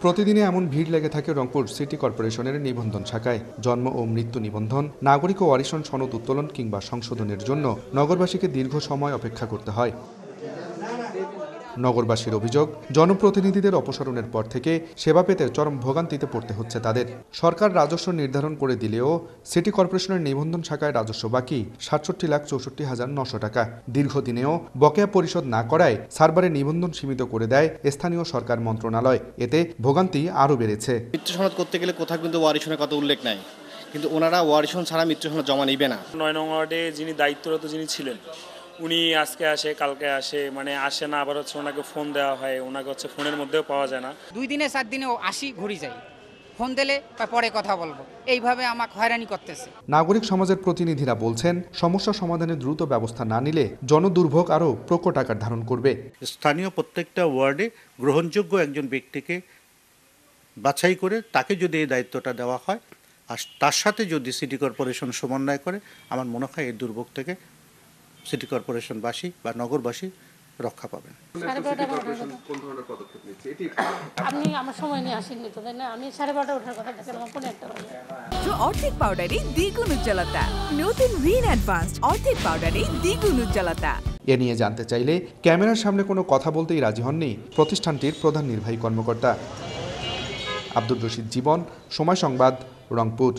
প্রতিদিনে এমন ভিড় লেগে থাকে রংপুর সিটি কর্পোরেশনের নিবন্ধন শাখায়। জন্ম ও মৃত্যু নিবন্ধন, নাগরিক ও ওয়ারিশন সনদ উত্তোলন কিংবা সংশোধনের জন্য নগরবাসীকে দীর্ঘ সময় অপেক্ষা করতে হয়। নগরবাসীর অভিযোগ, জনপ্রতিনিধিদের অপসারণের পর থেকে সেবা পেতে চরম ভোগান্তিতে পড়তে হচ্ছে তাদের। সরকার রাজস্ব নির্ধারণ করে দিলেও সিটি কর্পোরেশনের নিবন্ধন শাখায় রাজস্ব বাকি ৬৭,৬৪,৯০০ টাকা। দীর্ঘদিনেও বকেয়া পরিশোধ না করায় সার্ভারে নিবন্ধন সীমিত করে দেয় স্থানীয় সরকার মন্ত্রণালয়। এতে ভোগান্তি আরও বেড়েছে। মৃত্যু সনদ করতে গেলে কোথাও কিন্তু ওয়ারিশনের কথা উল্লেখ নাই, কিন্তু ওনারা ওয়ারিশন ছাড়া মৃত্যু সনদ জমা নেবে না। ৯ নং ওয়ার্ডে যিনি দায়িত্বরত ছিলেন, উনি আজকে আসে, কালকে আসে, মানে আসে না, আবার ওনাকে ফোন দেওয়া হয়, ওনাকে ফোনের মধ্যেও পাওয়া যায় না। 2 দিনে 4 দিনেও আসি ঘুরি যাই, ফোন দিলে পরে কথা বলবো, এইভাবে আমাকে হয়রানি করতেছে। নাগরিক সমাজের প্রতিনিধিরা বলছেন, সমস্যা সমাধানে দ্রুত ব্যবস্থা না নিলে জনদুর্ভোগ আরও প্রকট আকার ধারণ করবে। স্থানীয় প্রত্যেকটা ওয়ার্ডে গ্রহণযোগ্য একজন ব্যক্তিকে বাছাই করে তাকে যদি এই দায়িত্বটা দেওয়া হয় আর তার সাথে যদি সিটি কর্পোরেশন সমন্বয় করে, আমার মনে হয় এই দুর্ভোগ থেকে সিটি কর্পোরেশনবাসী বা নগরবাসী রক্ষা পাবেন। আপনি আমার সময় নিয়ে আসেননি তো, তাই না? আমি 12:30 ওঠার কথা বলছিলাম, কোন একটা বাজে। অর্ধেক পাউডারে দ্বিগুণ উজ্জ্বলতা, নতুন রিন অ্যাডভান্সড অর্ধেক পাউডারে দ্বিগুণ উজ্জ্বলতা। এ নিয়ে জানতে চাইলে ক্যামেরার সামনে কোনো কথা বলতেই রাজি হননি প্রতিষ্ঠানটির প্রধান নির্বাহী কর্মকর্তা। আব্দুর রশিদ জীবন, সময় সংবাদ, রংপুর।